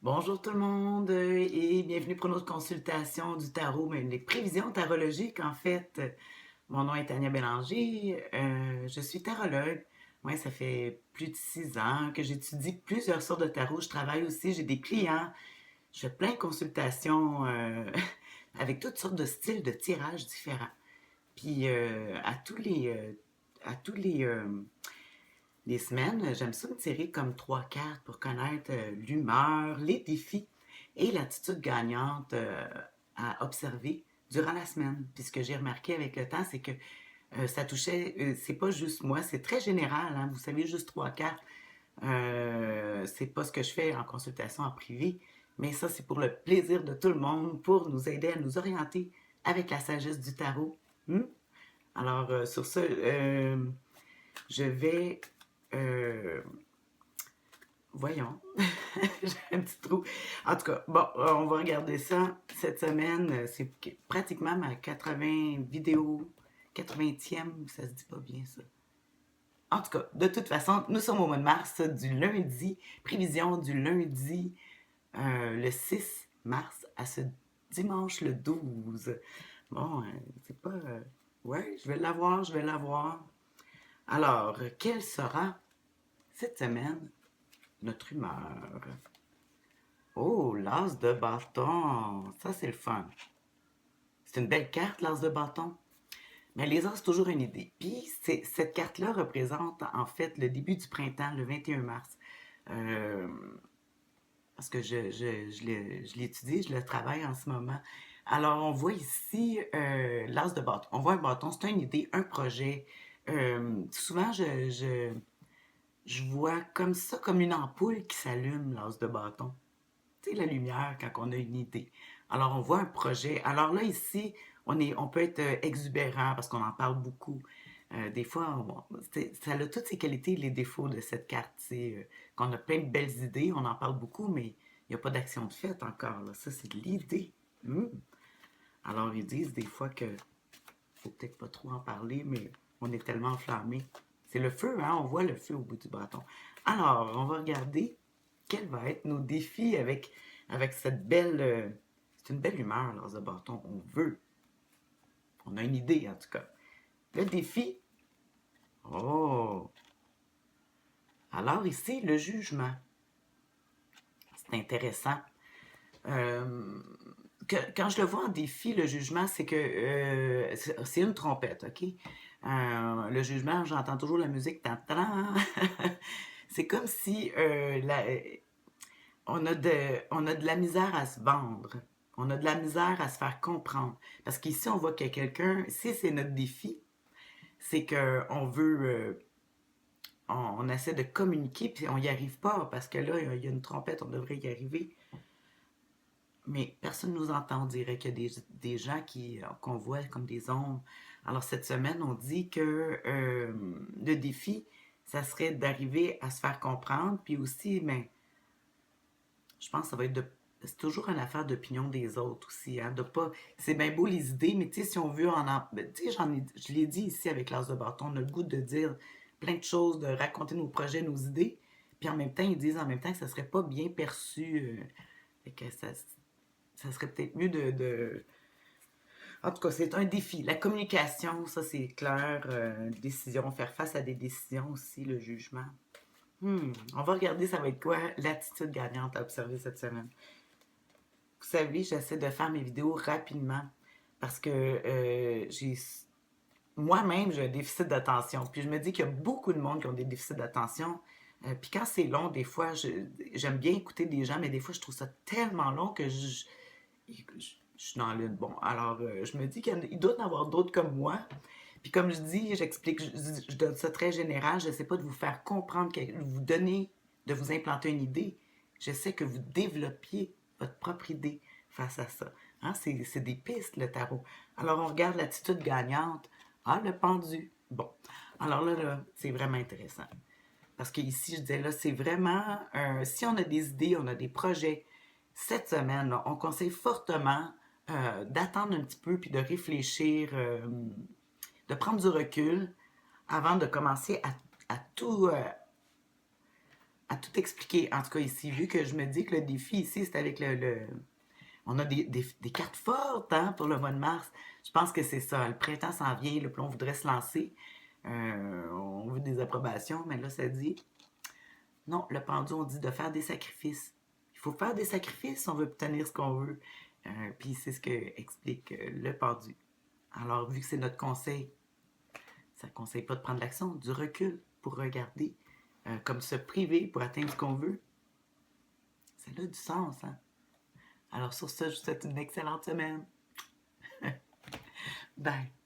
Bonjour tout le monde et bienvenue pour notre consultation du tarot, mais les prévisions tarologiques en fait. Mon nom est Tania Bélanger, je suis tarologue. Moi, ça fait plus de 6 ans que j'étudie plusieurs sortes de tarot. Je travaille aussi, j'ai des clients, je fais plein de consultations avec toutes sortes de styles de tirage différents. Puis à tous les semaines, j'aime ça me tirer comme 3 cartes pour connaître l'humeur, les défis et l'attitude gagnante à observer durant la semaine. Puis ce que j'ai remarqué avec le temps, c'est que ça touchait, c'est pas juste moi, c'est très général. Hein, vous savez, juste 3 cartes, c'est pas ce que je fais en consultation en privé, mais ça, c'est pour le plaisir de tout le monde, pour nous aider à nous orienter avec la sagesse du tarot. Hmm? Alors, sur ce, je vais euh, voyons, j'ai un petit trou. En tout cas, bon, on va regarder ça cette semaine. C'est pratiquement ma 80 vidéo, 80e, ça se dit pas bien ça. En tout cas, de toute façon, nous sommes au mois de mars du lundi, prévision du lundi le 6 mars à ce dimanche le 12. Bon, c'est pas... ouais, je vais l'avoir, je vais l'avoir. Alors, quelle sera cette semaine notre humeur? Oh, l'as de bâton. Ça, c'est le fun. C'est une belle carte, l'as de bâton. Mais les as, c'est toujours une idée. Puis, cette carte-là représente, en fait, le début du printemps, le 21 mars. Euh, Parce que je l'étudie, je le travaille en ce moment. Alors, on voit ici l'as de bâton. On voit un bâton, c'est une idée, un projet. Souvent, je vois comme ça, comme une ampoule qui s'allume, l'as de bâton. Tu sais, la lumière quand on a une idée. Alors, on voit un projet. Alors là, ici, on peut être exubérant parce qu'on en parle beaucoup. Des fois, ça a toutes ses qualités et les défauts de cette carte. C'est qu'on a plein de belles idées, on en parle beaucoup, mais il n'y a pas d'action de fait encore. Là. Ça, c'est de l'idée. Alors, ils disent des fois que faut peut-être pas trop en parler, mais on est tellement enflammé. C'est le feu, hein? On voit le feu au bout du bâton. Alors, on va regarder quels vont être nos défis avec cette belle... c'est une belle humeur, l'as de bâton. On veut. On a une idée, en tout cas. Le défi... Oh! Alors ici, le jugement. C'est intéressant. Euh, quand je le vois en défi, le jugement, c'est que c'est une trompette, OK? Le jugement, j'entends toujours la musique. C'est comme si on a de la misère à se vendre. On a de la misère à se faire comprendre. Parce qu'ici, on voit que quelqu'un, si c'est notre défi, c'est qu'on veut, on essaie de communiquer, puis on n'y arrive pas, parce que là, il y a une trompette, on devrait y arriver. Mais personne ne nous entend. On dirait qu'il y a des gens qu'on voit comme des ombres. Alors, cette semaine, on dit que le défi, ça serait d'arriver à se faire comprendre, puis aussi, ben, je pense que ça va être de. C'est toujours une affaire d'opinion des autres aussi, hein, de pas... C'est bien beau les idées, mais tu sais, si on veut ben, tu sais, je l'ai dit ici avec l'as de bâton, on a le goût de dire plein de choses, de raconter nos projets, nos idées, puis en même temps, ils disent en même temps que ça serait pas bien perçu, et que ça serait peut-être mieux de... En tout cas, c'est un défi. La communication, ça c'est clair, décision, faire face à des décisions aussi, le jugement. On va regarder ça va être quoi l'attitude gagnante à observer cette semaine. Vous savez, j'essaie de faire mes vidéos rapidement parce que j'ai moi-même j'ai un déficit d'attention. Puis je me dis qu'il y a beaucoup de monde qui ont des déficits d'attention. Puis quand c'est long, des fois, j'aime bien écouter des gens, mais des fois, je trouve ça tellement long que je suis dans l'une. Bon, alors je me dis qu'il doit y en avoir d'autres comme moi. Puis comme je dis, j'explique, je donne ça très général. Je ne sais pas de vous faire comprendre, de vous donner, de vous implanter une idée. J'essaie que vous développiez votre propre idée face à ça. Hein, c'est des pistes, le tarot. Alors, on regarde l'attitude gagnante. Ah, le pendu. Bon. Alors là, c'est vraiment intéressant. Parce que ici, je disais, là, c'est vraiment, si on a des idées, on a des projets, cette semaine, là, on conseille fortement d'attendre un petit peu puis de réfléchir, de prendre du recul avant de commencer à tout, à tout expliquer. En tout cas, ici, vu que je me dis que le défi ici, c'est avec on a des cartes fortes hein, pour le mois de mars. Je pense que c'est ça. Le printemps s'en vient, puis on voudrait se lancer. On veut des approbations, mais là, ça dit non, le pendu, on dit de faire des sacrifices. Il faut faire des sacrifices si on veut obtenir ce qu'on veut. Puis c'est ce que explique le pendu. Alors, vu que c'est notre conseil, ça ne conseille pas de prendre l'action, du recul pour regarder, comme se priver pour atteindre ce qu'on veut. Ça a du sens, hein? Alors sur ça, je vous souhaite une excellente semaine. Bye!